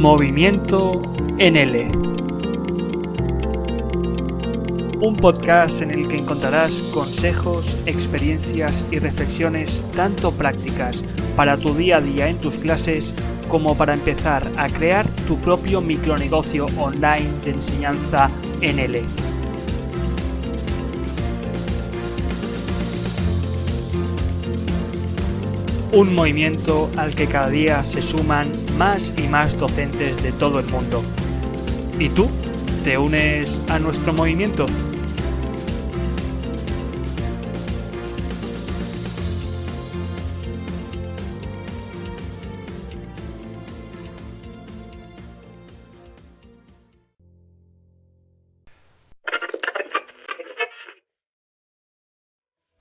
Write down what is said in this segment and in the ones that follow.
Movimiento NL. Un podcast en el que encontrarás consejos, experiencias y reflexiones tanto prácticas para tu día a día en tus clases como para empezar a crear tu propio micronegocio online de enseñanza NL. Un movimiento al que cada día se suman más y más docentes de todo el mundo. ¿Y tú? ¿Te unes a nuestro movimiento?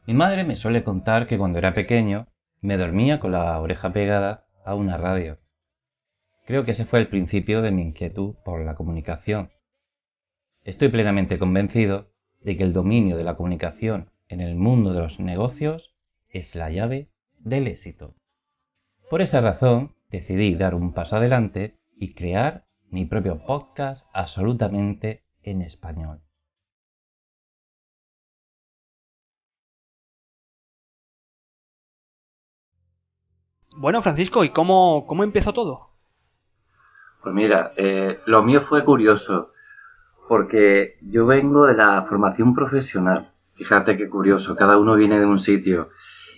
Mi madre me suele contar que cuando era pequeño me dormía con la oreja pegada a una radio. Creo que ese fue el principio de mi inquietud por la comunicación. Estoy plenamente convencido de que el dominio de la comunicación en el mundo de los negocios es la llave del éxito. Por esa razón decidí dar un paso adelante y crear mi propio podcast absolutamente en español. Bueno, Francisco, ¿y cómo empezó todo? Pues mira, lo mío fue curioso, porque yo vengo de la formación profesional. Fíjate qué curioso, cada uno viene de un sitio.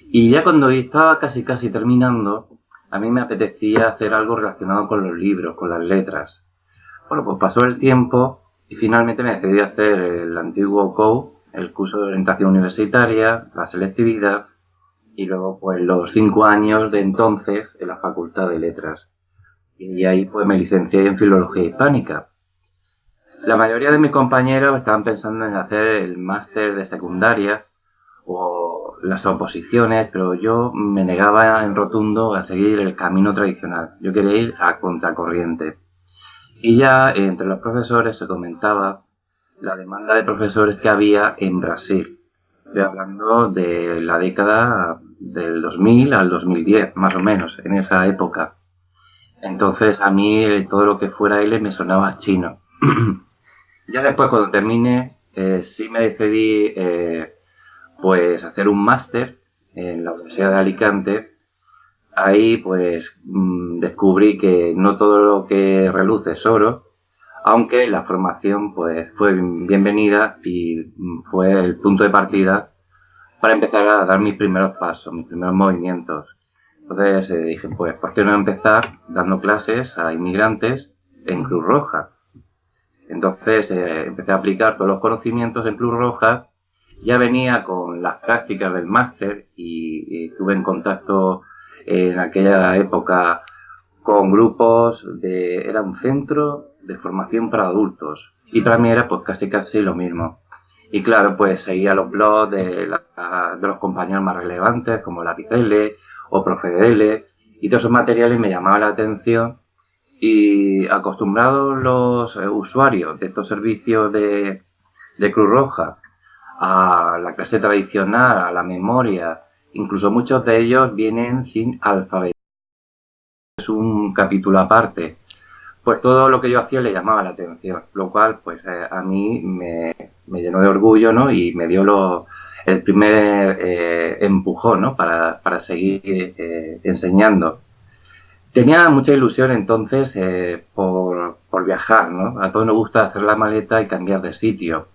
Y ya cuando estaba casi terminando, a mí me apetecía hacer algo relacionado con los libros, con las letras. Bueno, pues pasó el tiempo y finalmente me decidí a hacer el antiguo COU, el curso de orientación universitaria, la selectividad, y luego pues los 5 años de entonces en la Facultad de Letras. Y ahí pues me licencié en Filología Hispánica. La mayoría de mis compañeros estaban pensando en hacer el máster de secundaria o las oposiciones, pero yo me negaba en rotundo a seguir el camino tradicional. Yo quería ir a contracorriente. Y ya entre los profesores se comentaba la demanda de profesores que había en Brasil. Estoy hablando de la década del 2000 al 2010, más o menos, en esa época. Entonces a mí todo lo que fuera L me sonaba chino. Ya después cuando terminé, sí me decidí pues hacer un máster en la Universidad de Alicante. Ahí pues descubrí que no todo lo que reluce es oro, aunque la formación pues fue bienvenida y fue el punto de partida para empezar a dar mis primeros pasos, mis primeros movimientos. Entonces dije, pues, ¿por qué no empezar dando clases a inmigrantes en Cruz Roja? Entonces empecé a aplicar todos los conocimientos en Cruz Roja, ya venía con las prácticas del máster y estuve en contacto en aquella época con grupos era un centro de formación para adultos y para mí era pues casi lo mismo. Y claro, pues seguía los blogs de los compañeros más relevantes como Lapicl o Profedl y todos esos materiales me llamaban la atención. Y acostumbrados los usuarios de estos servicios de Cruz Roja a la clase tradicional, a la memoria, incluso muchos de ellos vienen sin alfabeto. Es un capítulo aparte. Pues todo lo que yo hacía le llamaba la atención, lo cual pues a mí me llenó de orgullo, ¿no? Y me dio el primer empujón, ¿no? Para seguir enseñando. Tenía mucha ilusión entonces por viajar, ¿no? A todos nos gusta hacer la maleta y cambiar de sitio.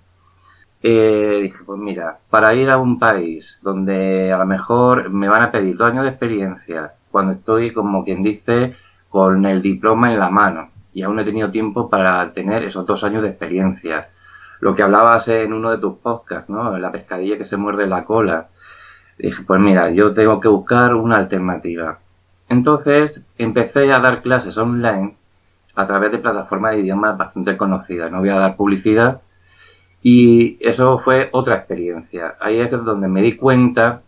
Dije, pues mira, para ir a un país donde a lo mejor me van a pedir 2 años de experiencia, cuando estoy, como quien dice, con el diploma en la mano, y aún no he tenido tiempo para tener esos 2 años de experiencia. Lo que hablabas en uno de tus podcasts, ¿no? La pescadilla que se muerde la cola. Dije, pues mira, yo tengo que buscar una alternativa. Entonces empecé a dar clases online a través de plataformas de idiomas bastante conocidas. No voy a dar publicidad. Y eso fue otra experiencia. Ahí es donde me di cuenta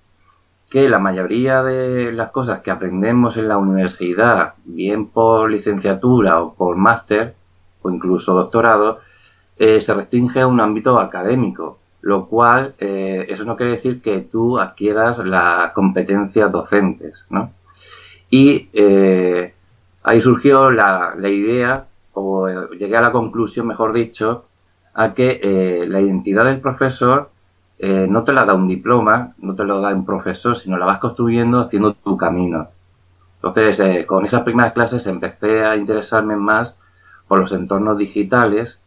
que la mayoría de las cosas que aprendemos en la universidad, bien por licenciatura o por máster o incluso doctorado, se restringe a un ámbito académico. Lo cual, eso no quiere decir que tú adquieras las competencias docentes, ¿no? Y ahí surgió la idea, o llegué a la conclusión, mejor dicho, a que la identidad del profesor no te la da un diploma, no te lo da un profesor, sino la vas construyendo haciendo tu camino. Entonces, con esas primeras clases empecé a interesarme más por los entornos digitales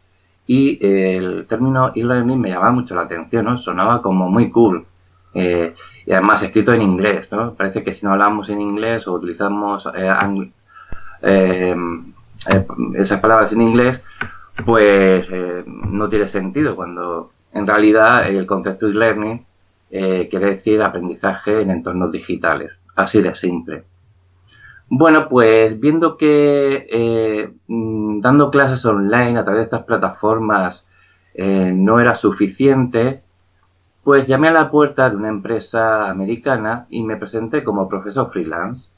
y el término e-learning me llamaba mucho la atención, ¿no? Sonaba como muy cool. Y además escrito en inglés, ¿no? Parece que si no hablamos en inglés o utilizamos eh, esas palabras en inglés, pues no tiene sentido, cuando en realidad el concepto e-learning quiere decir aprendizaje en entornos digitales, así de simple. Bueno, pues viendo que dando clases online a través de estas plataformas no era suficiente, pues llamé a la puerta de una empresa americana y me presenté como profesor freelance.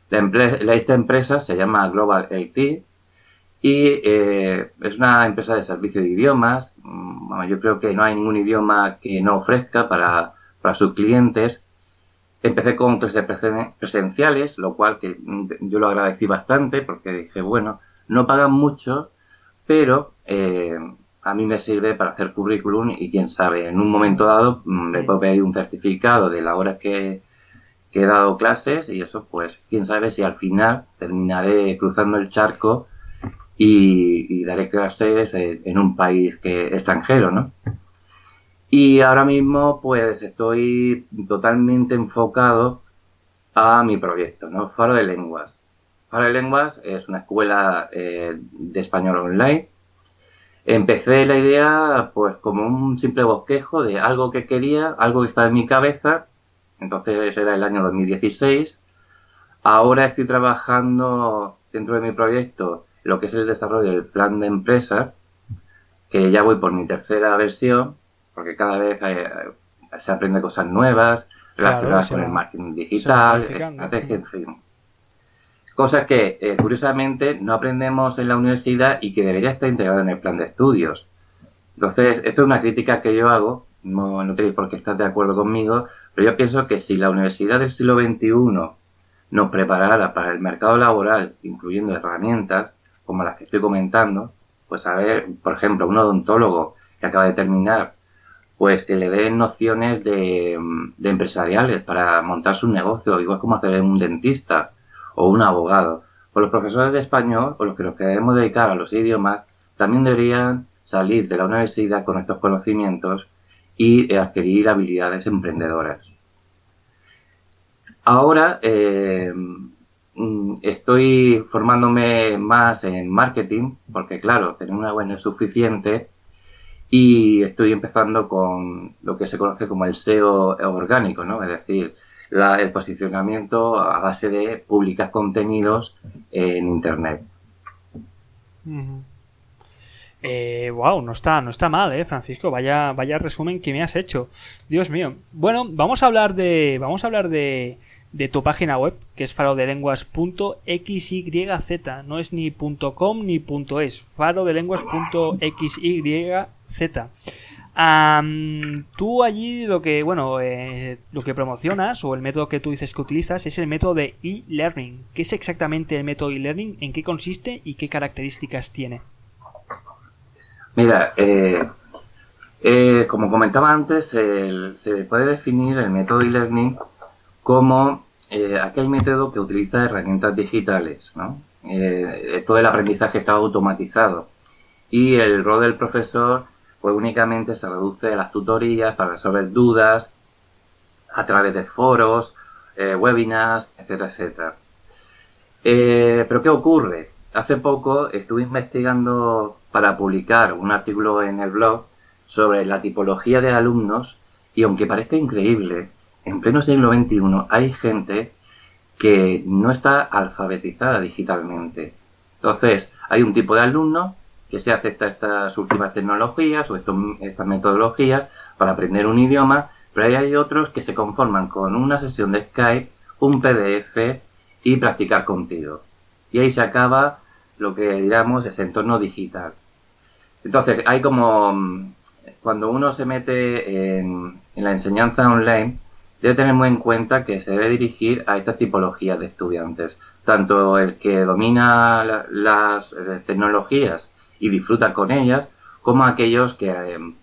Esta empresa se llama Global IT y es una empresa de servicio de idiomas. Bueno, yo creo que no hay ningún idioma que no ofrezca para sus clientes. Empecé con clases presenciales, lo cual que yo lo agradecí bastante porque dije, bueno, no pagan mucho, pero a mí me sirve para hacer currículum y quién sabe, en un momento dado me puedo pedir un certificado de la hora que he dado clases y eso, pues, quién sabe si al final terminaré cruzando el charco y daré clases en un país extranjero, ¿no? Y ahora mismo, pues, estoy totalmente enfocado a mi proyecto, ¿no? Faro de Lenguas. Faro de Lenguas es una escuela de español online. Empecé la idea, pues, como un simple bosquejo de algo que quería, algo que estaba en mi cabeza. Entonces era el año 2016. Ahora estoy trabajando dentro de mi proyecto lo que es el desarrollo del plan de empresa, que ya voy por mi tercera versión, porque cada vez se aprende cosas nuevas relacionadas con el marketing digital, estrategia, en fin. Cosas que, curiosamente, no aprendemos en la universidad y que debería estar integrada en el plan de estudios. Entonces, esto es una crítica que yo hago, no tenéis por qué estar de acuerdo conmigo, pero yo pienso que si la universidad del siglo XXI nos preparara para el mercado laboral, incluyendo herramientas como las que estoy comentando, pues a ver, por ejemplo, un odontólogo que acaba de terminar, pues que le den nociones de empresariales para montar su negocio, igual como hacer un dentista o un abogado. Pues los profesores de español o los que nos queremos dedicar a los idiomas también deberían salir de la universidad con estos conocimientos y adquirir habilidades emprendedoras. Ahora estoy formándome más en marketing, porque claro, tener una web no es suficiente, y estoy empezando con lo que se conoce como el SEO orgánico, ¿no? Es decir, el posicionamiento a base de publicar contenidos en Internet. Wow, no está mal, Francisco. Vaya resumen que me has hecho. Dios mío. Bueno, vamos a hablar de tu página web, que es farodelenguas.xyz. No es ni .com ni .es. farodelenguas.xyz. Tú allí lo que promocionas, o el método que tú dices que utilizas, es el método de e-learning. ¿Qué es exactamente el método e-learning? ¿En qué consiste y qué características tiene? Mira, como comentaba antes, se puede definir el método e-learning como aquel método que utiliza herramientas digitales, ¿no? Todo el aprendizaje está automatizado y el rol del profesor pues únicamente se reduce a las tutorías para resolver dudas a través de foros, webinars, etcétera, etcétera. Pero ¿qué ocurre? Hace poco estuve investigando para publicar un artículo en el blog sobre la tipología de alumnos y aunque parezca increíble, en pleno siglo XXI hay gente que no está alfabetizada digitalmente. Entonces, hay un tipo de alumno que se acepta estas últimas tecnologías o estas metodologías para aprender un idioma, pero hay otros que se conforman con una sesión de Skype, un PDF y practicar contigo. Y ahí se acaba lo que digamos ese entorno digital. Entonces, hay como cuando uno se mete en la enseñanza online, debe tener muy en cuenta que se debe dirigir a estas tipologías de estudiantes, tanto el que domina las tecnologías y disfruta con ellas, como aquellos que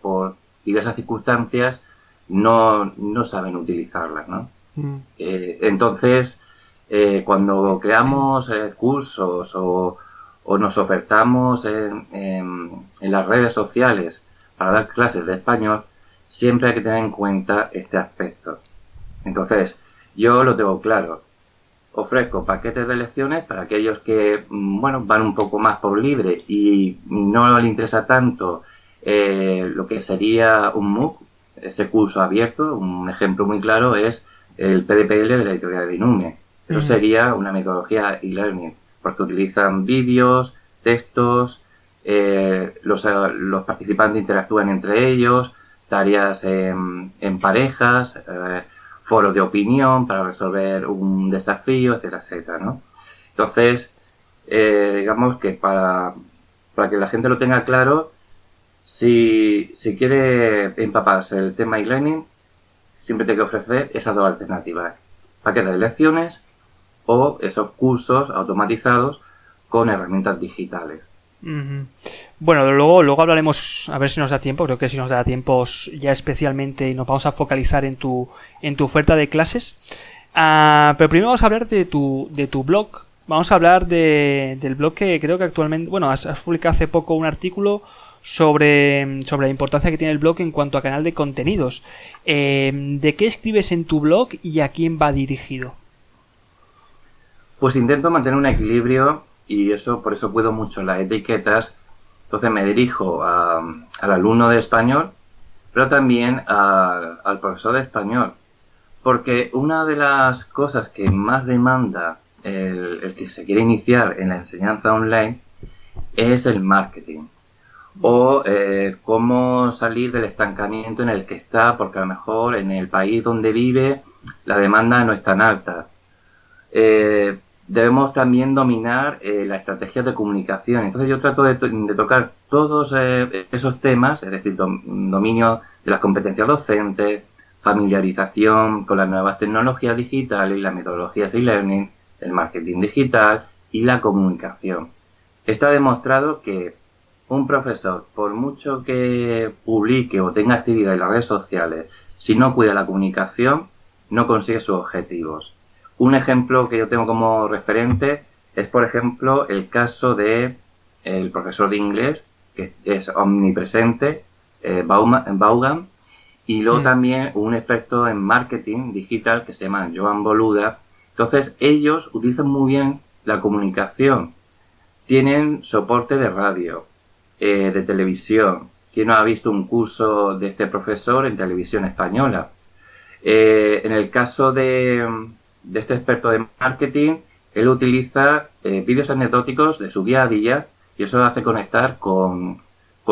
por diversas circunstancias no saben utilizarlas, ¿no? Entonces, cuando creamos cursos o nos ofertamos en las redes sociales para dar clases de español, siempre hay que tener en cuenta este aspecto. Entonces, yo lo tengo claro. Ofrezco paquetes de lecciones para aquellos que, bueno, van un poco más por libre y no les interesa tanto lo que sería un MOOC, ese curso abierto. Un ejemplo muy claro es el PDPL de la editorial de Inume. Eso sería una metodología e-learning, porque utilizan vídeos, textos, los participantes interactúan entre ellos, tareas en parejas, foros de opinión para resolver un desafío, etcétera, etcétera, ¿no? Entonces, digamos que para que la gente lo tenga claro, si quiere empaparse el tema e-learning, siempre tiene que ofrecer esas dos alternativas: paquetes de lecciones o esos cursos automatizados con herramientas digitales. Bueno, luego hablaremos, a ver si nos da tiempo, creo que si nos da tiempo ya especialmente, y nos vamos a focalizar en tu oferta de clases. Pero primero vamos a hablar de tu blog. Vamos a hablar del blog que creo que actualmente, bueno, has publicado hace poco un artículo sobre la importancia que tiene el blog en cuanto a canal de contenidos. ¿De qué escribes en tu blog y a quién va dirigido? Pues intento mantener un equilibrio, y por eso cuido mucho las etiquetas. Entonces me dirijo al alumno de español, pero también al profesor de español, porque una de las cosas que más demanda el que se quiere iniciar en la enseñanza online es el marketing, o cómo salir del estancamiento en el que está, porque a lo mejor en el país donde vive la demanda no es tan alta. Debemos también dominar la estrategia de comunicación. Entonces yo trato de tocar todos esos temas, es decir, dominio de las competencias docentes, familiarización con las nuevas tecnologías digitales y las metodologías e-learning, el marketing digital y la comunicación. Está demostrado que un profesor, por mucho que publique o tenga actividad en las redes sociales, si no cuida la comunicación, no consigue sus objetivos. Un ejemplo que yo tengo como referente es, por ejemplo, el caso de el profesor de inglés, que es omnipresente, Vaughan, y luego también un experto en marketing digital que se llama Joan Boluda. Entonces, ellos utilizan muy bien la comunicación. Tienen soporte de radio, de televisión. ¿Quién no ha visto un curso de este profesor en televisión española? En el caso de este experto de marketing, él utiliza vídeos anecdóticos de su día a día, y eso lo hace conectar con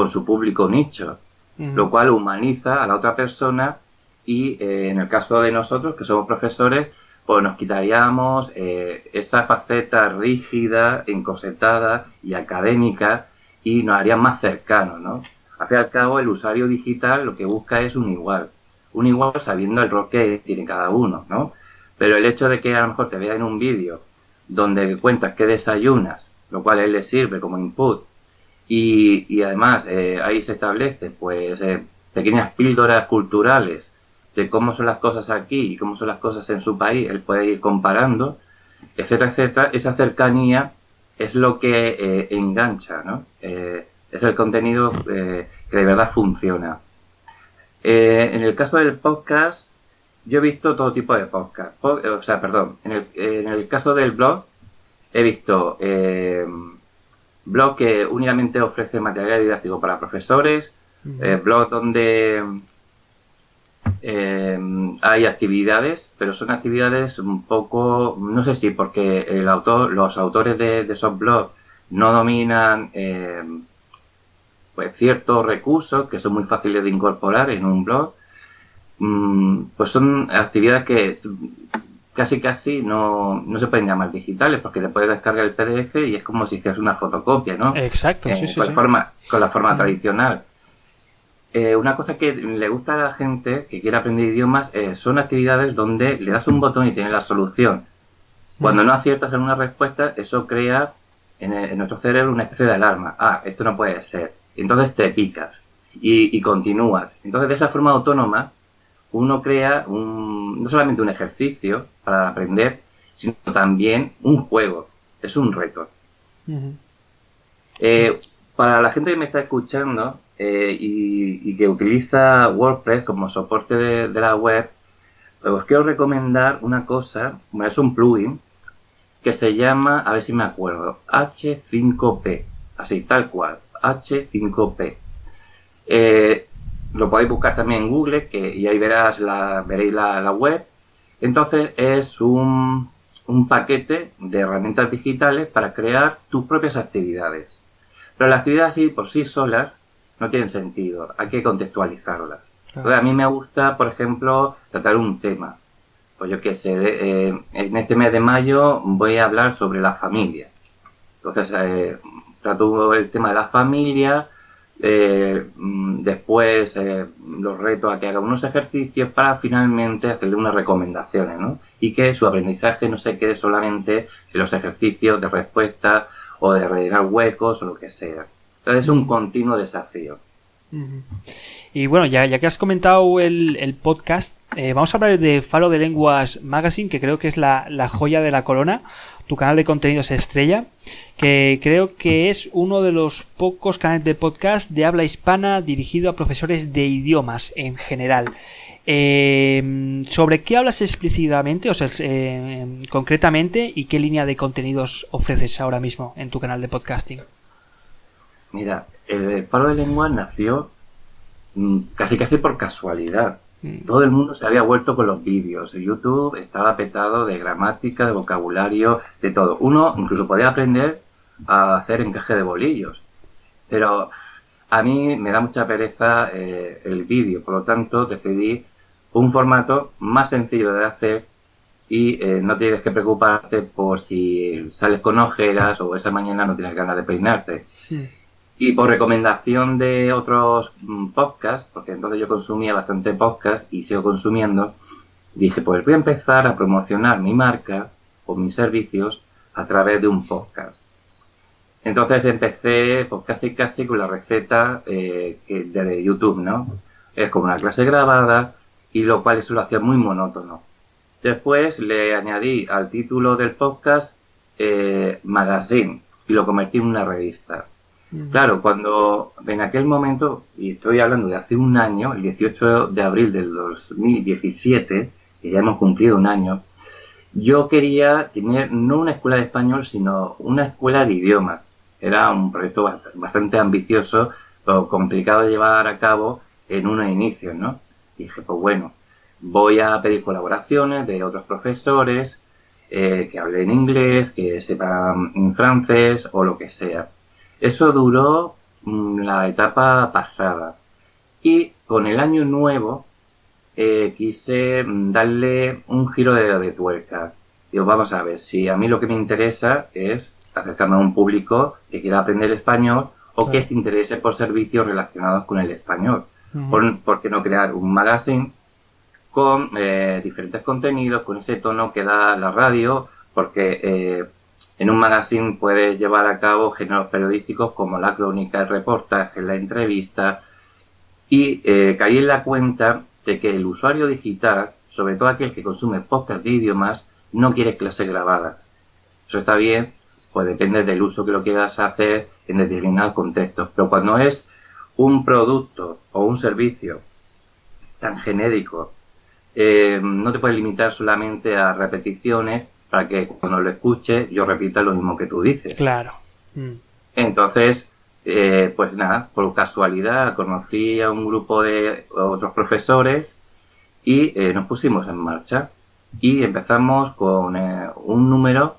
su público nicho, lo cual humaniza a la otra persona, y en el caso de nosotros, que somos profesores, pues nos quitaríamos esa faceta rígida, encorsetada y académica, y nos haría más cercanos, ¿no? Al fin y al cabo, el usuario digital lo que busca es un igual sabiendo el rol que tiene cada uno, ¿no? Pero el hecho de que a lo mejor te vea en un vídeo donde cuentas que desayunas, lo cual a él le sirve como input, y además ahí se establece pues pequeñas píldoras culturales de cómo son las cosas aquí y cómo son las cosas en su país, él puede ir comparando, etcétera, etcétera. Esa cercanía es lo que engancha, ¿no? Es el contenido que de verdad funciona. En el caso del podcast, yo he visto todo tipo de podcast. En el caso del blog, he visto blog que únicamente ofrece material didáctico para profesores, blog donde hay actividades, pero son actividades un poco, no sé si porque los autores de esos blogs no dominan pues ciertos recursos que son muy fáciles de incorporar en un blog, pues son actividades que casi no se pueden llamar digitales, porque te puedes descargar el PDF y es como si hicieras una fotocopia, ¿no? Exacto, sí. Con la forma tradicional. Una cosa que le gusta a la gente que quiere aprender idiomas son actividades donde le das un botón y tienes la solución. Cuando no aciertas en una respuesta, eso crea en nuestro cerebro una especie de alarma. Ah, esto no puede ser. Entonces te picas y continúas. Entonces, de esa forma autónoma, uno crea no solamente un ejercicio para aprender, sino también un juego. Es un reto. Ujú. Para la gente que me está escuchando y que utiliza WordPress como soporte de la web, os quiero recomendar una cosa, bueno, es un plugin que se llama, a ver si me acuerdo, H5P, así, tal cual, H5P. Lo podéis buscar también en Google y ahí veréis la web. Entonces es un paquete de herramientas digitales para crear tus propias actividades. Pero las actividades así por sí solas no tienen sentido, hay que contextualizarlas. Entonces a mí me gusta, por ejemplo, tratar un tema. Pues yo qué sé, en este mes de mayo voy a hablar sobre la familia. Entonces trato el tema de la familia, después los reto a que haga unos ejercicios para finalmente hacerle unas recomendaciones, ¿no? Y que su aprendizaje no se quede solamente en los ejercicios de respuesta o de rellenar huecos o lo que sea. Entonces es un continuo desafío. Ujú. Y bueno, ya que has comentado el podcast, vamos a hablar de Faro de Lenguas Magazine, que creo que es la joya de la corona, tu canal de contenidos estrella, que creo que es uno de los pocos canales de podcast de habla hispana dirigido a profesores de idiomas en general. ¿Sobre qué hablas explícitamente, o sea, concretamente, y qué línea de contenidos ofreces ahora mismo en tu canal de podcasting? Mira, el Faro de Lenguas nació casi por casualidad. Todo el mundo se había vuelto con los vídeos. YouTube estaba petado de gramática, de vocabulario, de todo. Uno incluso podía aprender a hacer encaje de bolillos. Pero a mí me da mucha pereza el vídeo. Por lo tanto, decidí un formato más sencillo de hacer y no tienes que preocuparte por si sales con ojeras o esa mañana no tienes ganas de peinarte. Sí. Y por recomendación de otros podcasts, porque entonces yo consumía bastante podcast y sigo consumiendo, dije, pues voy a empezar a promocionar mi marca o mis servicios a través de un podcast. Entonces empecé pues casi con la receta de YouTube, ¿no? Es como una clase grabada y lo cual eso lo hacía muy monótono. Después le añadí al título del podcast Magazine y lo convertí en una revista. Claro, cuando en aquel momento, y estoy hablando de hace un año, el 18 de abril del 2017, que ya hemos cumplido un año, yo quería tener no una escuela de español, sino una escuela de idiomas. Era un proyecto bastante ambicioso, pero complicado de llevar a cabo en unos inicios, ¿no? Y dije, pues bueno, voy a pedir colaboraciones de otros profesores que hablen inglés, que sepan francés o lo que sea. Eso duró la etapa pasada. Y con el año nuevo quise darle un giro de tuerca. Digo, vamos a ver, si a mí lo que me interesa es acercarme a un público que quiera aprender español o que se interese por servicios relacionados con el español. ¿Por qué no crear un magazine con diferentes contenidos, con ese tono que da la radio? Porque en un magazine puedes llevar a cabo géneros periodísticos como la crónica, el reportaje, la entrevista, y caí en la cuenta de que el usuario digital, sobre todo aquel que consume podcast de idiomas, no quiere clases grabadas. Eso está bien, pues depende del uso que lo quieras hacer en determinados contextos, pero cuando es un producto o un servicio tan genérico, no te puedes limitar solamente a repeticiones para que cuando lo escuche yo repita lo mismo que tú dices. Claro. Entonces, pues nada, por casualidad conocí a un grupo de otros profesores y nos pusimos en marcha. Y empezamos con un número,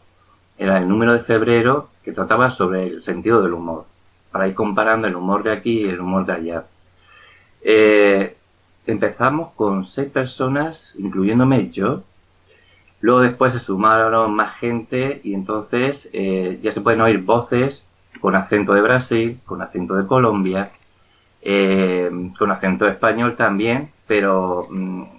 era el número de febrero, que trataba sobre el sentido del humor, para ir comparando el humor de aquí y el humor de allá. Empezamos con 6 personas, incluyéndome yo. Luego después se sumaron más gente y entonces ya se pueden oír voces con acento de Brasil, con acento de Colombia, con acento español también, pero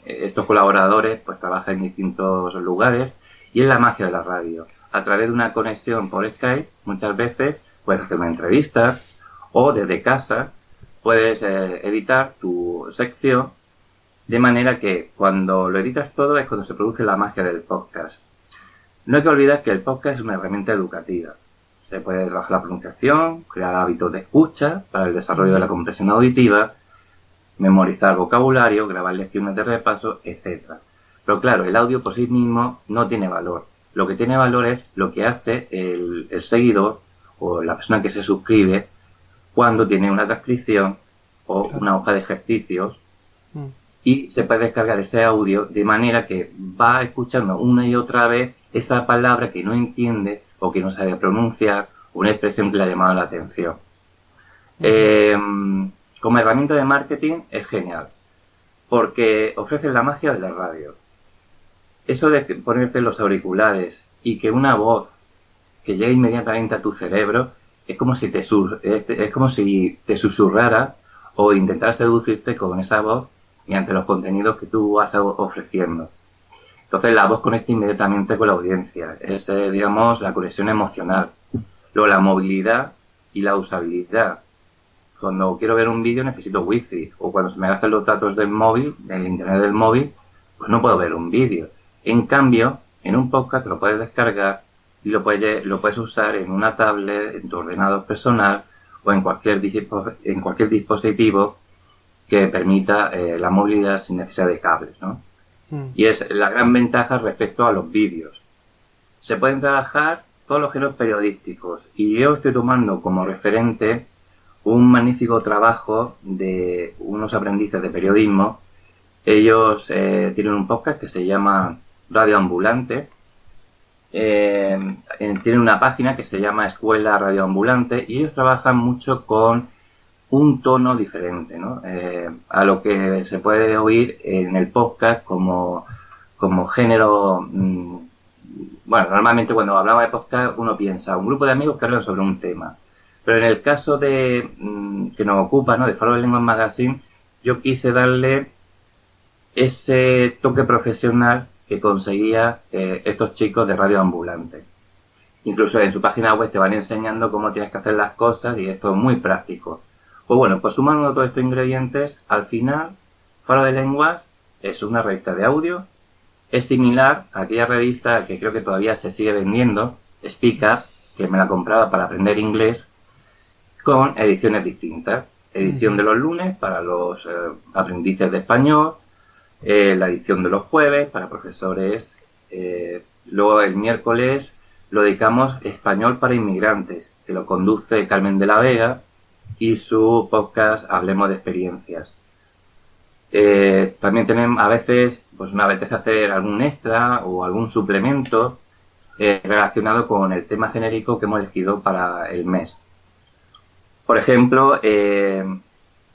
estos colaboradores pues trabajan en distintos lugares Y es la magia de la radio. A través de una conexión por Skype, muchas veces puedes hacer una entrevista o desde casa puedes editar tu sección de manera que cuando lo editas todo es cuando se produce la magia del podcast. No hay que olvidar que el podcast es una herramienta educativa. Se puede trabajar la pronunciación, crear hábitos de escucha para el desarrollo de la comprensión auditiva, memorizar vocabulario, grabar lecciones de repaso, etc. Pero claro, el audio por sí mismo no tiene valor. Lo que tiene valor es lo que hace el seguidor o la persona que se suscribe cuando tiene una transcripción o una hoja de ejercicios y se puede descargar ese audio de manera que va escuchando una y otra vez esa palabra que no entiende o que no sabe pronunciar, una expresión que le ha llamado la atención. Como herramienta de marketing es genial, porque ofrece la magia de la radio. Eso de ponerte los auriculares y que una voz que llegue inmediatamente a tu cerebro es como si te susurrara o intentara seducirte con esa voz mediante los contenidos que tú vas ofreciendo. Entonces la voz conecta inmediatamente con la audiencia. Es, digamos, la conexión emocional. Luego la movilidad y la usabilidad. Cuando quiero ver un vídeo necesito wifi, o cuando se me gastan los datos del móvil, del internet del móvil, pues no puedo ver un vídeo. En cambio, en un podcast lo puedes descargar y lo puedes usar en una tablet, en tu ordenador personal o en cualquier dispositivo que permita la movilidad sin necesidad de cables, ¿no? Y es la gran ventaja respecto a los vídeos. Se pueden trabajar todos los géneros periodísticos y yo estoy tomando como referente un magnífico trabajo de unos aprendices de periodismo. Ellos tienen un podcast que se llama Radio Ambulante. Tienen una página que se llama Escuela Radio Ambulante y ellos trabajan mucho con un tono diferente, ¿no? A lo que se puede oír en el podcast como género. Bueno, normalmente cuando hablamos de podcast uno piensa un grupo de amigos que hablan sobre un tema. Pero en el caso de que nos ocupa, ¿no?, de Faro de Lenguas Magazine, yo quise darle ese toque profesional que conseguía estos chicos de Radio Ambulante. Incluso en su página web te van enseñando cómo tienes que hacer las cosas y esto es muy práctico. Pues bueno, pues sumando todos estos ingredientes, al final Faro de Lenguas es una revista de audio. Es similar a aquella revista que creo que todavía se sigue vendiendo, Speak Up, que me la compraba para aprender inglés, con ediciones distintas. Edición de los lunes para los aprendices de español, la edición de los jueves para profesores, luego el miércoles lo dedicamos Español para Inmigrantes, que lo conduce Carmen de la Vega y su podcast Hablemos de Experiencias. También tenemos a veces, pues me apetece hacer algún extra o algún suplemento relacionado con el tema genérico que hemos elegido para el mes. Por ejemplo,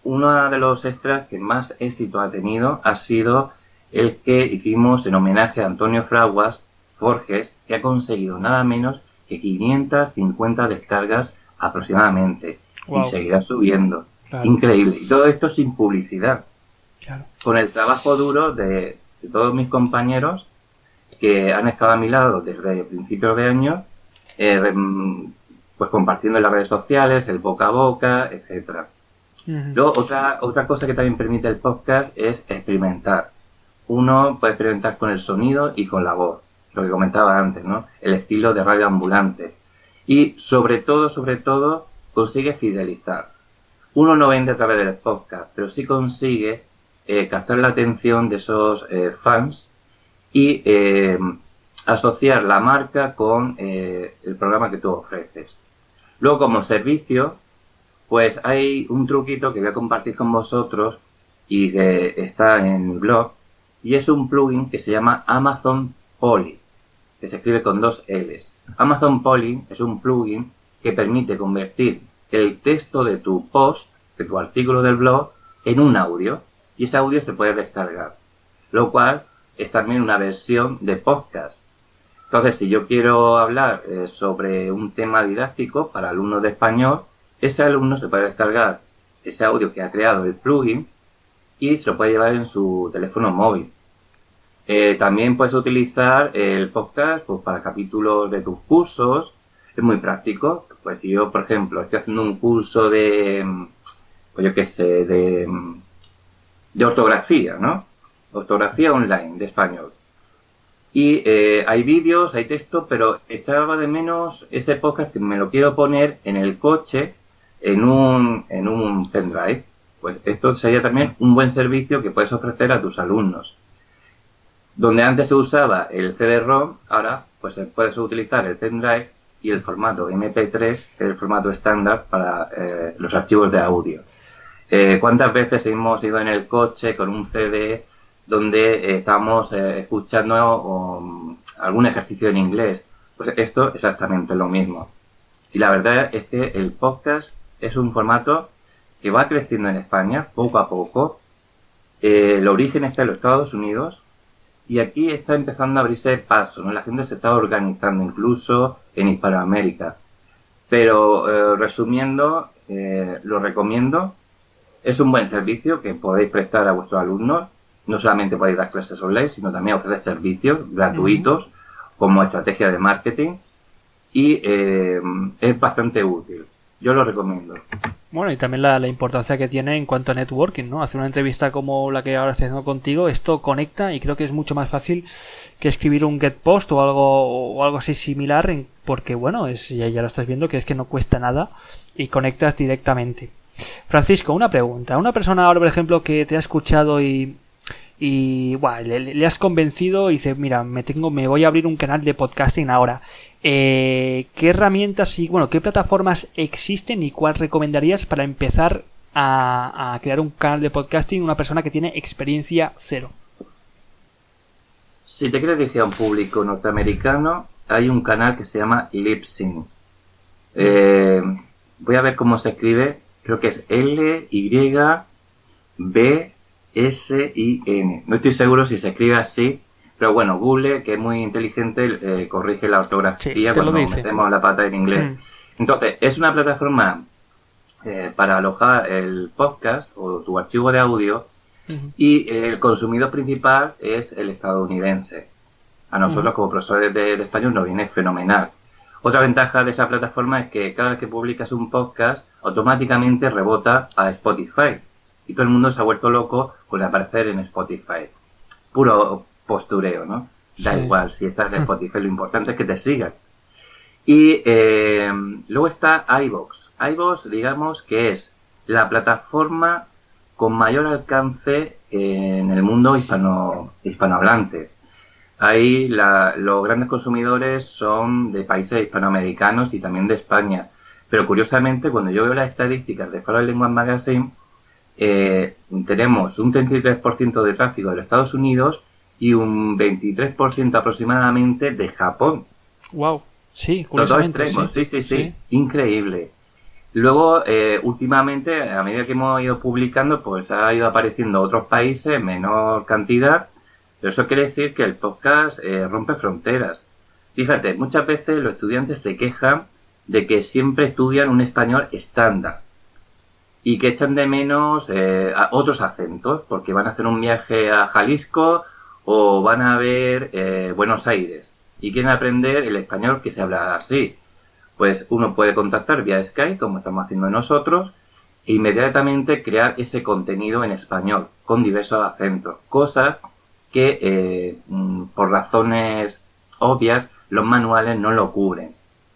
uno de los extras que más éxito ha tenido ha sido el que hicimos en homenaje a Antonio Fraguas Forges, que ha conseguido nada menos que 550 descargas aproximadamente. Wow. Y seguirá subiendo. Claro. Increíble. Y todo esto sin publicidad. Claro. Con el trabajo duro de todos mis compañeros que han estado a mi lado desde principios de año, pues compartiendo en las redes sociales, el boca a boca, etcétera. Luego, otra cosa que también permite el podcast es experimentar. Uno puede experimentar con el sonido y con la voz, lo que comentaba antes, ¿no? El estilo de Radio Ambulante. Y sobre todo, consigue fidelizar. Uno no vende a través del podcast, pero sí consigue captar la atención de esos fans y asociar la marca con el programa que tú ofreces. Luego, como servicio, pues hay un truquito que voy a compartir con vosotros y que está en mi blog, y es un plugin que se llama Amazon Polly, que se escribe con 2 L's. Amazon Polly es un plugin que permite convertir el texto de tu post, de tu artículo del blog, en un audio, y ese audio se puede descargar, lo cual es también una versión de podcast. Entonces, si yo quiero hablar sobre un tema didáctico para alumnos de español, ese alumno se puede descargar ese audio que ha creado el plugin y se lo puede llevar en su teléfono móvil. También puedes utilizar el podcast pues, para capítulos de tus cursos. Es muy práctico. Pues si yo, por ejemplo, estoy haciendo un curso pues yo qué sé, de ortografía, ¿no? Ortografía online de español. Y hay vídeos, hay texto, pero echaba de menos ese podcast que me lo quiero poner en el coche en un pendrive. Pues esto sería también un buen servicio que puedes ofrecer a tus alumnos. Donde antes se usaba el CD-ROM, ahora pues puedes utilizar el pendrive y el formato MP3, que es el formato estándar para los archivos de audio. ¿Cuántas veces hemos ido en el coche con un CD donde estamos escuchando algún ejercicio en inglés? Pues esto es exactamente lo mismo. Y la verdad es que el podcast es un formato que va creciendo en España poco a poco. El origen está en los Estados Unidos y aquí está empezando a abrirse paso, ¿no? La gente se está organizando incluso en Hispanoamérica. Pero resumiendo, lo recomiendo. Es un buen servicio que podéis prestar a vuestros alumnos. No solamente podéis dar clases online, sino también ofrecer servicios gratuitos como estrategia de marketing y es bastante útil. Yo lo recomiendo. Bueno, y también la importancia que tiene en cuanto a networking, ¿no? Hacer una entrevista como la que ahora estoy haciendo contigo, esto conecta y creo que es mucho más fácil que escribir un get post o algo así similar, porque bueno, ya lo estás viendo que es que no cuesta nada y conectas directamente. Francisco, una pregunta. Una persona ahora, por ejemplo, que te ha escuchado y bueno, le has convencido y dice, mira, me voy a abrir un canal de podcasting ahora. ¿Qué herramientas y qué plataformas existen y cuál recomendarías para empezar a crear un canal de podcasting una persona que tiene experiencia cero? Si te quieres dirigir a un público norteamericano, hay un canal que se llama Libsyn. Voy a ver cómo se escribe. Creo que es Lybsin. No estoy seguro si se escribe así, pero bueno, Google, que es muy inteligente, corrige la ortografía cuando metemos la pata en inglés. Entonces, es una plataforma para alojar el podcast o tu archivo de audio y el consumidor principal es el estadounidense. A nosotros como profesores de español nos viene fenomenal. Otra ventaja de esa plataforma es que cada vez que publicas un podcast, automáticamente rebota a Spotify. Y todo el mundo se ha vuelto loco con aparecer en Spotify. Puro postureo, ¿no? Da igual si estás en Spotify, lo importante es que te sigan. Y luego está iVoox. iVoox, digamos que es la plataforma con mayor alcance en el mundo hispanohablante. Ahí los grandes consumidores son de países hispanoamericanos y también de España. Pero curiosamente, cuando yo veo las estadísticas de Foreign Language Magazine, tenemos un 33% de tráfico de los Estados Unidos y un 23% aproximadamente de Japón. Wow, sí, curiosamente. Los dos extremos, sí. Increíble. Luego, últimamente, a medida que hemos ido publicando, pues ha ido apareciendo otros países en menor cantidad. Pero eso quiere decir que el podcast rompe fronteras. Fíjate, muchas veces los estudiantes se quejan de que siempre estudian un español estándar y que echan de menos a otros acentos, porque van a hacer un viaje a Jalisco o van a ver Buenos Aires y quieren aprender el español que se habla así. Pues uno puede contactar vía Skype, como estamos haciendo nosotros, e inmediatamente crear ese contenido en español con diversos acentos, cosas que por razones obvias los manuales no lo cubren,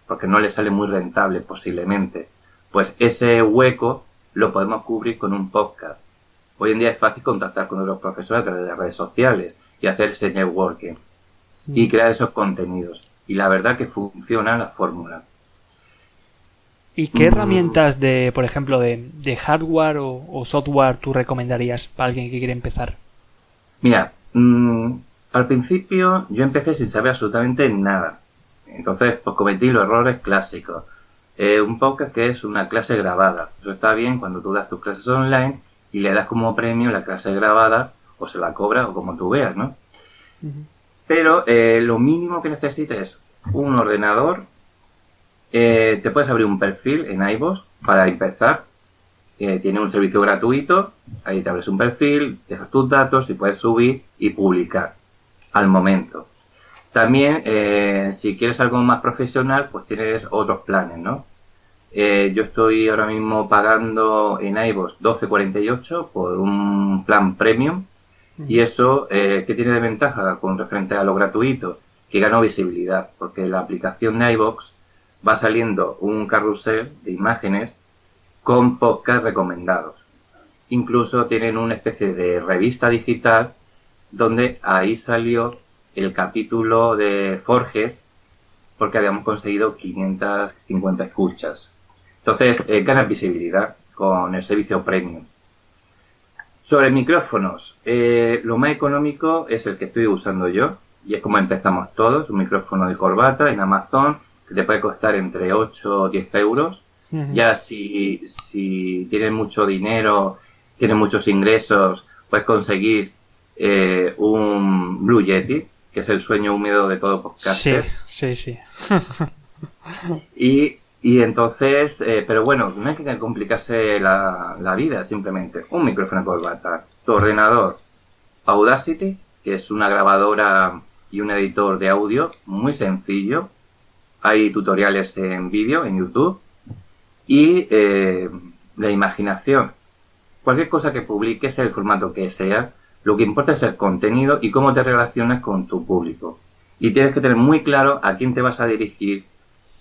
porque no les sale muy rentable posiblemente. Pues ese hueco lo podemos cubrir con un podcast. Hoy en día es fácil contactar con otros profesores a través de redes sociales y hacer ese networking y crear esos contenidos. Y la verdad que funciona la fórmula. ¿Y qué herramientas por ejemplo, de hardware o software tú recomendarías para alguien que quiere empezar? Mira, al principio yo empecé sin saber absolutamente nada. Entonces, pues cometí los errores clásicos. Un podcast que es una clase grabada. Eso está bien cuando tú das tus clases online y le das como premio la clase grabada o se la cobras o como tú veas, ¿no? Pero lo mínimo que necesitas es un ordenador. Te puedes abrir un perfil en iVoox para empezar. Tiene un servicio gratuito. Ahí te abres un perfil, dejas tus datos y puedes subir y publicar. al momento. También, si quieres algo más profesional, pues tienes otros planes, ¿no? Yo estoy ahora mismo pagando en iVoox 12,48 por un plan premium. Y eso, ¿qué tiene de ventaja con referente a lo gratuito? Que gano visibilidad, porque la aplicación de iVoox va saliendo un carrusel de imágenes con podcast recomendados. Incluso tienen una especie de revista digital donde ahí salió el capítulo de Forges porque habíamos conseguido 550 escuchas. Entonces, ganas visibilidad con el servicio premium. Sobre micrófonos, lo más económico es el que estoy usando yo y es como empezamos todos, un micrófono de corbata en Amazon que te puede costar entre 8 o 10 euros. Ya si tienes mucho dinero, tienes muchos ingresos, puedes conseguir un Blue Yeti, que es el sueño húmedo de todo podcaster. Sí. Y entonces, pero bueno, no hay que complicarse la vida, simplemente un micrófono de corbata, tu ordenador, Audacity, que es una grabadora y un editor de audio muy sencillo. Hay tutoriales en vídeo, en YouTube. Y la imaginación. Cualquier cosa que publiques, el formato que sea, lo que importa es el contenido y cómo te relacionas con tu público. Y tienes que tener muy claro a quién te vas a dirigir,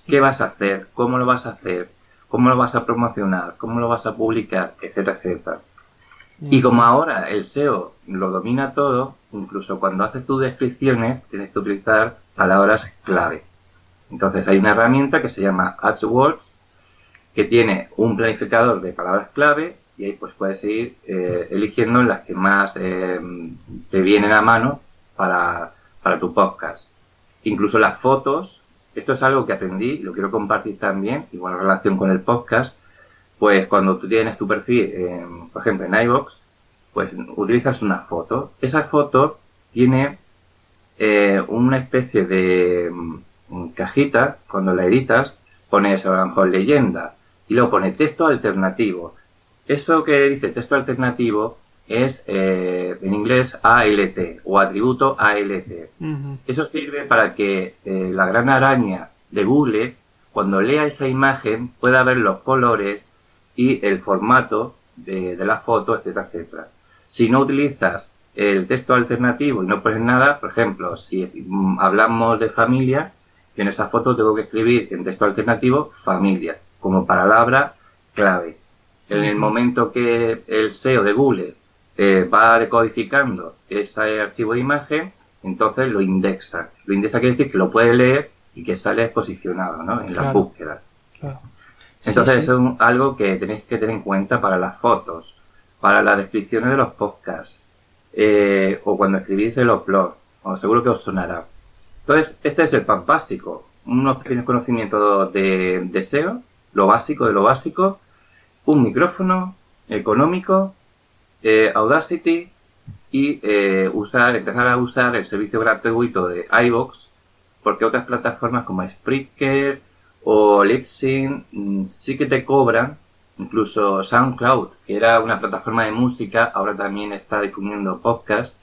qué vas a hacer, cómo lo vas a hacer, cómo lo vas a promocionar, cómo lo vas a publicar, etcétera, etcétera. Y como ahora el SEO lo domina todo, incluso cuando haces tus descripciones, tienes que utilizar palabras clave. Entonces hay una herramienta que se llama AdWords, que tiene un planificador de palabras clave y ahí pues puedes ir eligiendo las que más te vienen a mano para tu podcast. Incluso las fotos, esto es algo que aprendí y lo quiero compartir también, igual en relación con el podcast, pues cuando tú tienes tu perfil, por ejemplo en iVoox, pues utilizas una foto. Esa foto tiene una especie de cajita, cuando la editas, pones a lo mejor leyenda, y luego pone texto alternativo. Eso que dice texto alternativo es en inglés ALT o atributo ALT. Eso sirve para que la gran araña de Google, cuando lea esa imagen, pueda ver los colores y el formato de la foto, etcétera, etcétera. Si no utilizas el texto alternativo y no pones nada, por ejemplo, si hablamos de familia, yo en esa foto tengo que escribir en texto alternativo familia como palabra clave. En el momento que el SEO de Google va decodificando ese archivo de imagen, entonces lo indexa. Lo indexa quiere decir que lo puede leer y que sale posicionado, ¿no? En las búsquedas. Claro. Entonces eso es algo que tenéis que tener en cuenta para las fotos, para las descripciones de los podcasts, o cuando escribís el upload, os seguro que os sonará. Entonces, este es el pack básico, unos pequeños conocimientos de SEO, lo básico de lo básico, un micrófono económico, Audacity y empezar a usar el servicio gratuito de iVoox, porque otras plataformas como Spreaker o Libsyn sí que te cobran. Incluso SoundCloud, que era una plataforma de música, ahora también está difundiendo podcast.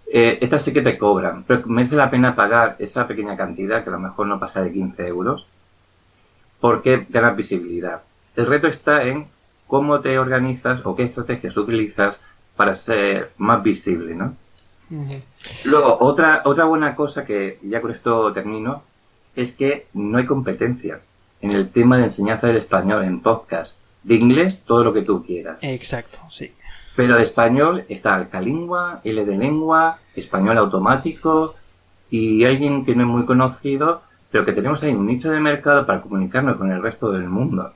Estas sí que te cobran, pero merece la pena pagar esa pequeña cantidad, que a lo mejor no pasa de 15 euros, porque ganas visibilidad. El reto está en cómo te organizas o qué estrategias utilizas para ser más visible, ¿no? Luego, otra buena cosa que, ya con esto termino, es que no hay competencia en el tema de enseñanza del español en podcast. De inglés, todo lo que tú quieras. Exacto, sí. Pero de español está Alcalingua, L de Lengua, Español Automático y alguien que no es muy conocido, pero que tenemos ahí un nicho de mercado para comunicarnos con el resto del mundo.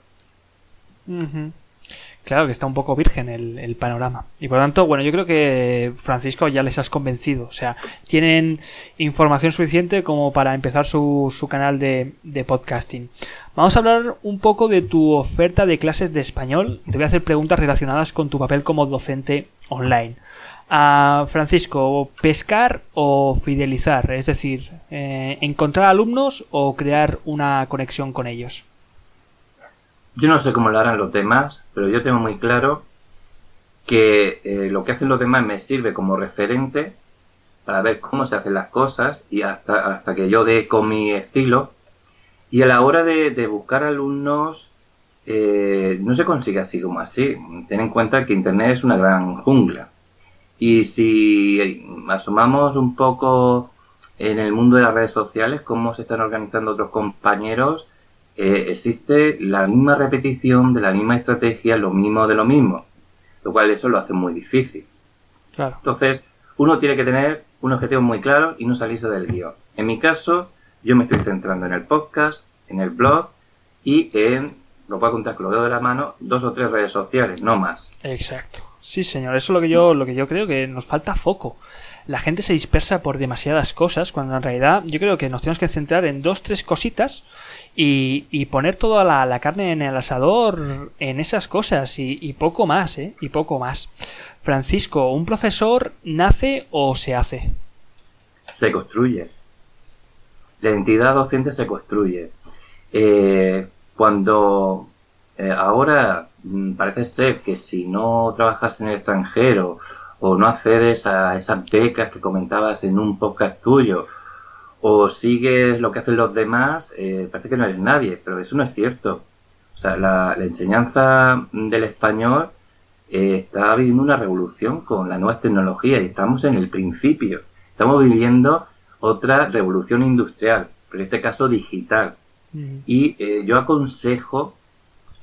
Claro que está un poco virgen el panorama. Y por lo tanto, bueno, yo creo que, Francisco, ya les has convencido. O sea, tienen información suficiente como para empezar su canal de podcasting. Vamos a hablar un poco de tu oferta de clases de español y te voy a hacer preguntas relacionadas con tu papel como docente online. Francisco, ¿pescar o fidelizar? Es decir, ¿encontrar alumnos o crear una conexión con ellos? Yo no sé cómo lo harán los demás, pero yo tengo muy claro que lo que hacen los demás me sirve como referente para ver cómo se hacen las cosas y hasta que yo dé con mi estilo. Y a la hora de buscar alumnos, no se consigue así como así. Ten en cuenta que Internet es una gran jungla. Y si asomamos un poco en el mundo de las redes sociales, cómo se están organizando otros compañeros, existe la misma repetición de la misma estrategia, lo mismo de lo mismo, lo cual eso lo hace muy difícil. Claro. Entonces, uno tiene que tener un objetivo muy claro y no salirse del guión. En mi caso, yo me estoy centrando en el podcast, en el blog y en, lo puedo contar con los dedos de la mano, 2 o 3 redes sociales, no más. Exacto. Sí, señor. Eso es lo que yo creo, que nos falta foco. La gente se dispersa por demasiadas cosas, cuando en realidad yo creo que nos tenemos que centrar en 2 o 3 cositas y poner toda la carne en el asador en esas cosas y poco más, ¿eh? Y poco más. Francisco, ¿un profesor nace o se hace? Se construye. La identidad docente se construye. Cuando ahora parece ser que si no trabajas en el extranjero o no accedes a esas becas que comentabas en un podcast tuyo o sigues lo que hacen los demás, parece que no eres nadie, pero eso no es cierto. O sea, la enseñanza del español está viviendo una revolución con las nuevas tecnologías y estamos en el principio. Estamos viviendo otra revolución industrial, pero en este caso digital. Y yo aconsejo,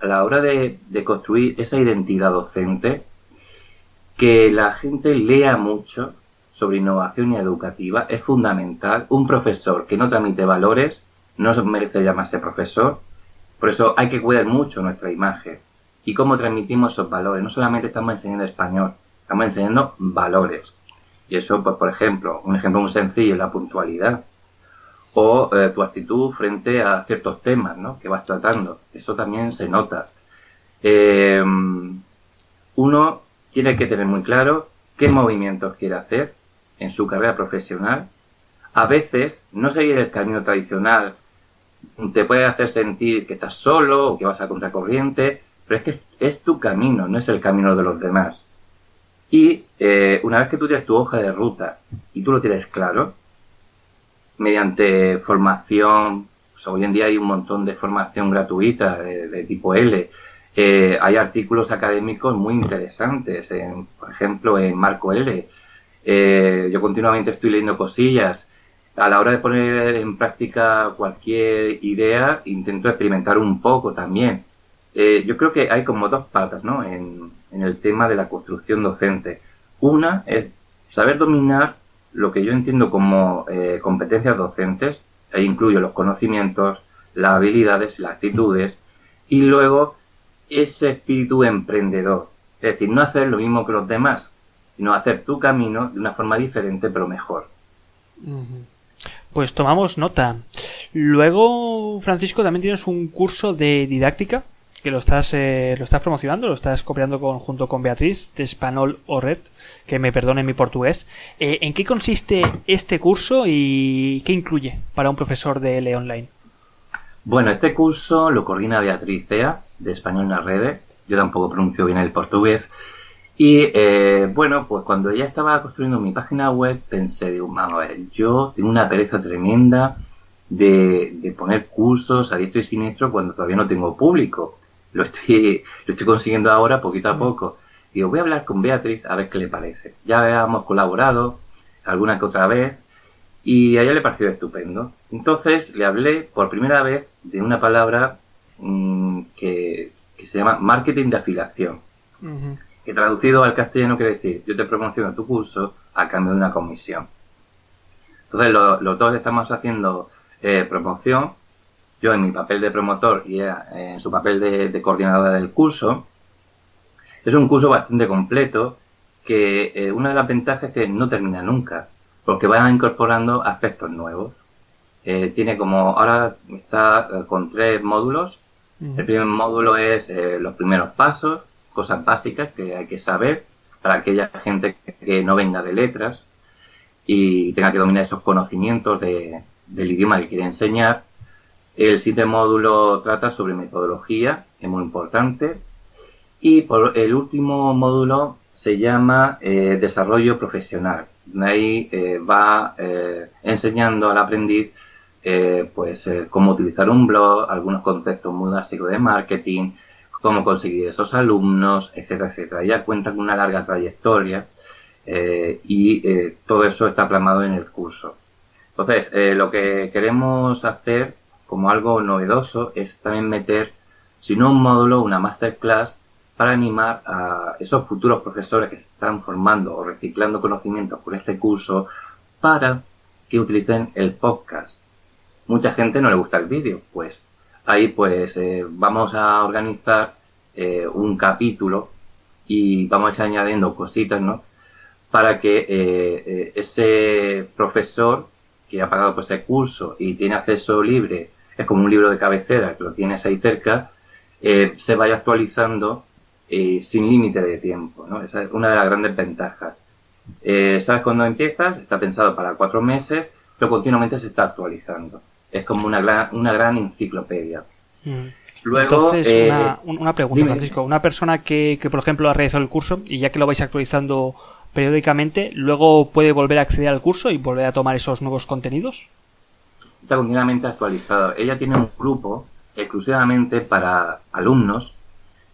a la hora de construir esa identidad docente, que la gente lea mucho sobre innovación educativa. Es fundamental. Un profesor que no transmite valores no merece llamarse profesor. Por eso hay que cuidar mucho nuestra imagen y cómo transmitimos esos valores. No solamente estamos enseñando español, estamos enseñando valores. Y eso, pues, por ejemplo, un ejemplo muy sencillo es la puntualidad. O tu actitud frente a ciertos temas, ¿no?, que vas tratando. Eso también se nota. Uno tiene que tener muy claro qué movimientos quiere hacer en su carrera profesional. A veces, no seguir el camino tradicional te puede hacer sentir que estás solo o que vas a contracorriente, pero es que es tu camino, no es el camino de los demás. Y una vez que tú tienes tu hoja de ruta y tú lo tienes claro, mediante formación, pues hoy en día hay un montón de formación gratuita de tipo L. Hay artículos académicos muy interesantes, por ejemplo, en Marco L. Yo continuamente estoy leyendo cosillas. A la hora de poner en práctica cualquier idea, intento experimentar un poco también. Yo creo que hay como 2 patas, ¿no?, en el tema de la construcción docente. Una es saber dominar lo que yo entiendo como competencias docentes, e incluyo los conocimientos, las habilidades, las actitudes, y luego ese espíritu emprendedor. Es decir, no hacer lo mismo que los demás, sino hacer tu camino de una forma diferente, pero mejor. Pues tomamos nota. Luego, Francisco, también tienes un curso de didáctica que lo estás promocionando, lo estás copiando junto con Beatriz de Español Orret, que me perdone mi portugués. ¿En qué consiste este curso y qué incluye para un profesor de L online? Bueno, este curso lo coordina Beatriz Cea, de Español na Rede. Yo tampoco pronuncio bien el portugués. Y bueno, pues cuando ya estaba construyendo mi página web, pensé, digo, vamos a ver, yo tengo una pereza tremenda de poner cursos a diestro y siniestro cuando todavía no tengo público. Lo estoy consiguiendo ahora poquito a poco. Digo, voy a hablar con Beatriz a ver qué le parece. Ya habíamos colaborado alguna que otra vez y a ella le pareció estupendo. Entonces le hablé por primera vez de una palabra que se llama marketing de afiliación. Que traducido al castellano quiere decir, yo te promociono tu curso a cambio de una comisión. Entonces los dos estamos haciendo promoción, yo en mi papel de promotor y ella en su papel de coordinadora del curso. Es un curso bastante completo que una de las ventajas es que no termina nunca, porque van incorporando aspectos nuevos. Tiene como, ahora está con 3 módulos. El primer módulo es los primeros pasos, cosas básicas que hay que saber para aquella gente que no venga de letras y tenga que dominar esos conocimientos del idioma que quiere enseñar. El siguiente módulo trata sobre metodología, es muy importante. Y el último módulo se llama desarrollo profesional, Ahí va enseñando al aprendiz cómo utilizar un blog, algunos conceptos muy básicos de marketing, cómo conseguir esos alumnos, etcétera, etcétera. Ella cuenta con una larga trayectoria y todo eso está plasmado en el curso. Entonces, lo que queremos hacer como algo novedoso es también meter, si no un módulo, una masterclass para animar a esos futuros profesores que se están formando o reciclando conocimientos por este curso para que utilicen el podcast. Mucha gente no le gusta el vídeo, pues ahí vamos a organizar un capítulo y vamos a ir añadiendo cositas, ¿no? Para que ese profesor que ha pagado por ese curso y tiene acceso libre, es como un libro de cabecera que lo tienes ahí cerca, se vaya actualizando sin límite de tiempo, ¿no? Esa es una de las grandes ventajas. ¿Sabes cuándo empiezas? Está pensado para 4 meses, pero continuamente se está actualizando. Es como una gran enciclopedia. Luego, entonces, una pregunta, dime. Francisco. Una persona que, por ejemplo, ha realizado el curso y ya que lo vais actualizando periódicamente, ¿luego puede volver a acceder al curso y volver a tomar esos nuevos contenidos? Está continuamente actualizado. Ella tiene un grupo exclusivamente para alumnos.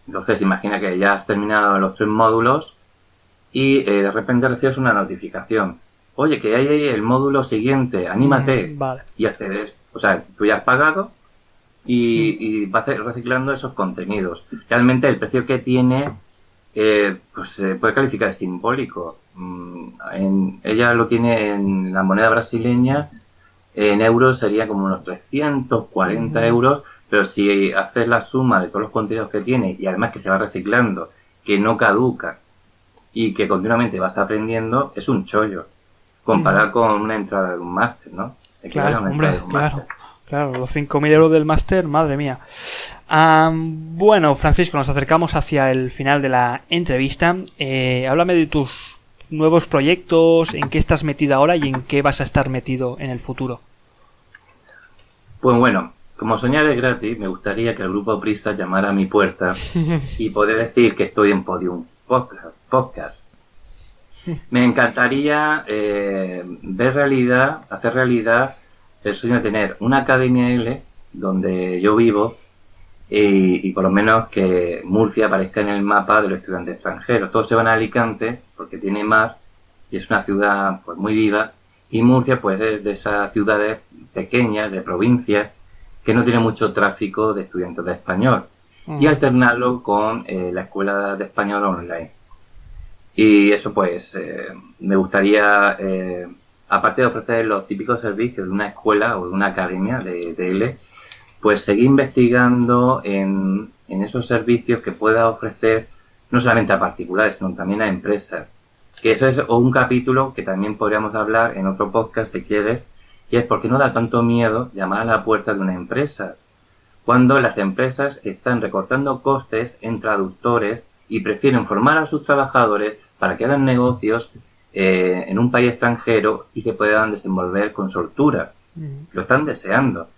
Entonces, imagina que ya has terminado los 3 módulos y de repente recibes una notificación. Oye, que hay ahí el módulo siguiente, anímate. Vale. Y accedes. O sea, tú ya has pagado y vas reciclando esos contenidos. Realmente el precio que tiene se puede calificar de simbólico. Ella lo tiene en la moneda brasileña, en euros sería como unos 340 euros, pero si haces la suma de todos los contenidos que tiene y además que se va reciclando, que no caduca y que continuamente vas aprendiendo, es un chollo. Comparar con una entrada de un máster, ¿no? Claro, hombre, claro, los 5.000 euros del máster, madre mía. Bueno, Francisco, nos acercamos hacia el final de la entrevista. Háblame de tus nuevos proyectos, en qué estás metido ahora y en qué vas a estar metido en el futuro. Pues bueno, como soñar es gratis, me gustaría que el grupo Prisa llamara a mi puerta y poder decir que estoy en Podium Podcast. Me encantaría hacer realidad el sueño de tener una academia L donde yo vivo y por lo menos que Murcia aparezca en el mapa de los estudiantes extranjeros. Todos se van a Alicante porque tiene mar y es una ciudad pues muy viva, y Murcia pues es de esas ciudades pequeñas, de provincias, que no tiene mucho tráfico de estudiantes de español, y alternarlo con la escuela de español online. Y eso pues me gustaría, aparte de ofrecer los típicos servicios de una escuela o de una academia de L, pues seguir investigando en esos servicios que pueda ofrecer no solamente a particulares, sino también a empresas. Que eso es un capítulo que también podríamos hablar en otro podcast si quieres, y es por qué no da tanto miedo llamar a la puerta de una empresa, cuando las empresas están recortando costes en traductores y prefieren formar a sus trabajadores para que hagan negocios en un país extranjero y se puedan desenvolver con soltura. Lo están deseando.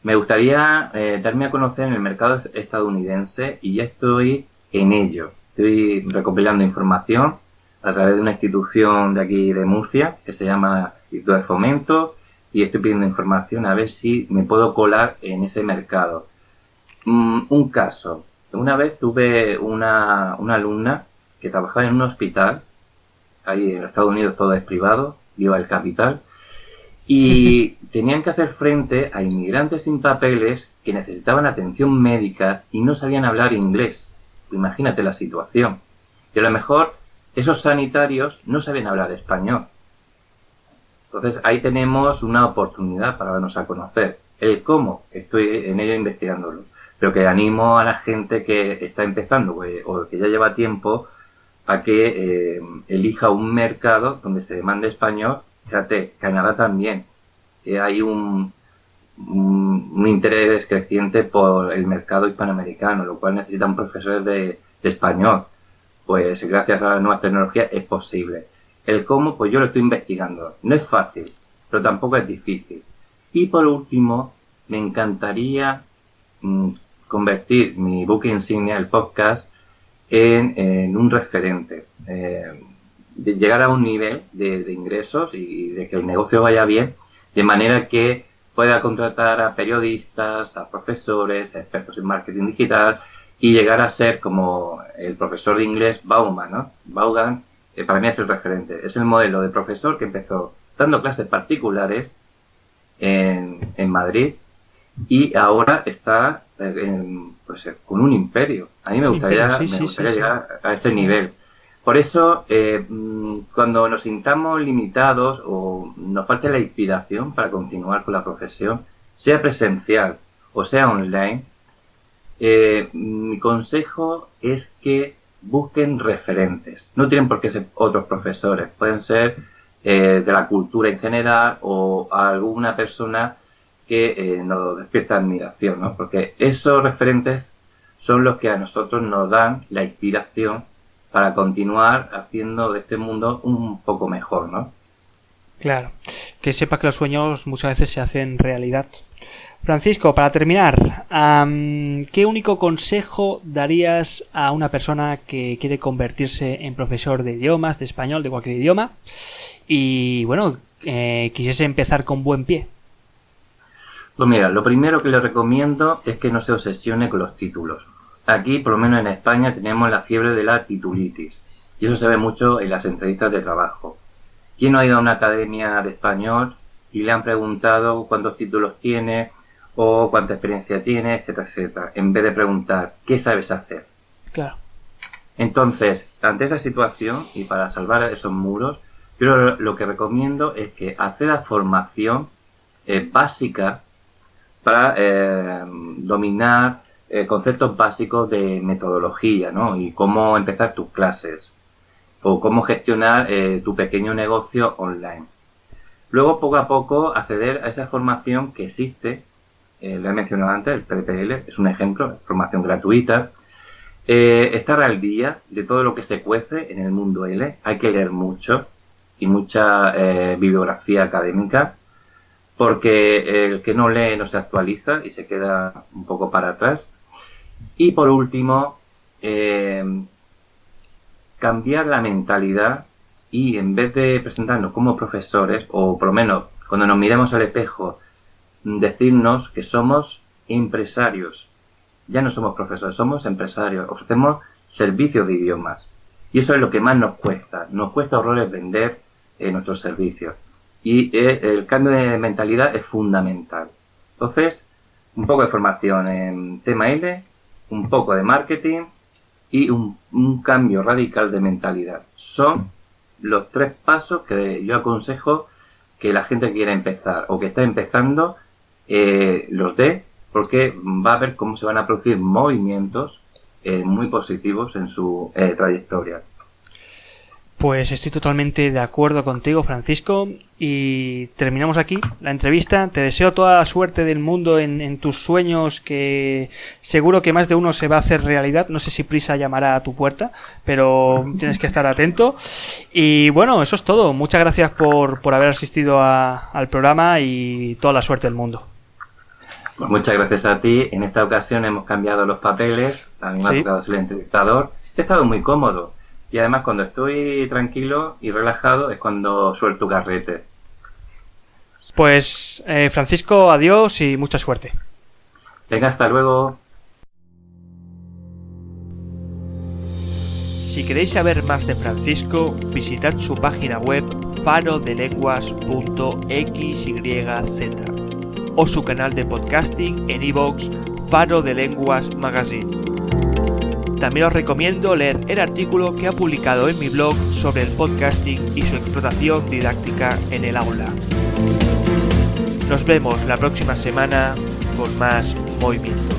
Me gustaría darme a conocer en el mercado estadounidense y ya estoy en ello. Estoy recopilando información a través de una institución de aquí de Murcia que se llama Instituto de Fomento, y estoy pidiendo información a ver si me puedo colar en ese mercado. Un caso. Una vez tuve una alumna que trabajaba en un hospital, ahí en Estados Unidos todo es privado, viva el capital, y tenían que hacer frente a inmigrantes sin papeles que necesitaban atención médica y no sabían hablar inglés. Imagínate la situación. Y a lo mejor esos sanitarios no sabían hablar español. Entonces ahí tenemos una oportunidad para darnos a conocer. El cómo, estoy en ello investigándolo. Pero que animo a la gente que está empezando o que ya lleva tiempo a que elija un mercado donde se demande español. Fíjate, Canadá también. Hay un interés creciente por el mercado hispanoamericano, lo cual necesitan profesores de español. Pues gracias a las nuevas tecnologías es posible. El cómo, pues yo lo estoy investigando. No es fácil, pero tampoco es difícil. Y por último, me encantaría convertir mi buque insignia, el podcast, en un referente. de llegar a un nivel de ingresos y de que el negocio vaya bien, de manera que pueda contratar a periodistas, a profesores, a expertos en marketing digital y llegar a ser como el profesor de inglés Vaughan, ¿no? Vaughan, para mí es el referente. Es el modelo de profesor que empezó dando clases particulares en Madrid y ahora está con un imperio. A mí me gustaría llegar a ese nivel. Por eso, cuando nos sintamos limitados o nos falte la inspiración para continuar con la profesión, sea presencial o sea online, mi consejo es que busquen referentes. No tienen por qué ser otros profesores, pueden ser de la cultura en general o alguna persona que nos despierta admiración, ¿no? Porque esos referentes son los que a nosotros nos dan la inspiración para continuar haciendo de este mundo un poco mejor, ¿no? Claro, que sepa que los sueños muchas veces se hacen realidad. Francisco, para terminar, ¿qué único consejo darías a una persona que quiere convertirse en profesor de idiomas, de español, de cualquier idioma, y bueno, quisiese empezar con buen pie? Pues mira, lo primero que le recomiendo es que no se obsesione con los títulos. Aquí, por lo menos en España, tenemos la fiebre de la titulitis. Y eso se ve mucho en las entrevistas de trabajo. ¿Quién no ha ido a una academia de español y le han preguntado cuántos títulos tiene o cuánta experiencia tiene, etcétera, etcétera? En vez de preguntar, ¿qué sabes hacer? Claro. Entonces, ante esa situación y para salvar esos muros, yo lo que recomiendo es que acceda a formación básica para dominar conceptos básicos de metodología, ¿no? Y cómo empezar tus clases o cómo gestionar tu pequeño negocio online. Luego, poco a poco, acceder a esa formación que existe, lo he mencionado antes, el PDPL, es un ejemplo, formación gratuita. Estar al día de todo lo que se cuece en el mundo L. Hay que leer mucho y mucha bibliografía académica, porque el que no lee no se actualiza y se queda un poco para atrás. Y por último, cambiar la mentalidad y en vez de presentarnos como profesores, o por lo menos cuando nos miremos al espejo, decirnos que somos empresarios. Ya no somos profesores, somos empresarios. Ofrecemos servicios de idiomas. Y eso es lo que más nos cuesta. Nos cuesta horrores vender nuestros servicios. Y el cambio de mentalidad es fundamental. Entonces, un poco de formación en tema L, un poco de marketing y un cambio radical de mentalidad. Son los 3 pasos que yo aconsejo que la gente que quiera empezar o que está empezando los dé, porque va a ver cómo se van a producir movimientos muy positivos en su trayectoria. Pues estoy totalmente de acuerdo contigo, Francisco, y terminamos aquí la entrevista. Te deseo toda la suerte del mundo en tus sueños, que seguro que más de uno se va a hacer realidad. No sé si Prisa llamará a tu puerta, pero tienes que estar atento. Y bueno, eso es todo. Muchas gracias por haber asistido al programa y toda la suerte del mundo. Pues muchas gracias a ti. En esta ocasión hemos cambiado los papeles. A mí me ha tocado ser el entrevistador. He estado muy cómodo. Y además cuando estoy tranquilo y relajado es cuando suelto carrete. Pues Francisco, adiós y mucha suerte. Venga, hasta luego. Si queréis saber más de Francisco, visitad su página web farodelenguas.xyz o su canal de podcasting en iVoox, Faro de Lenguas Magazine. También os recomiendo leer el artículo que ha publicado en mi blog sobre el podcasting y su explotación didáctica en el aula. Nos vemos la próxima semana con más movimiento.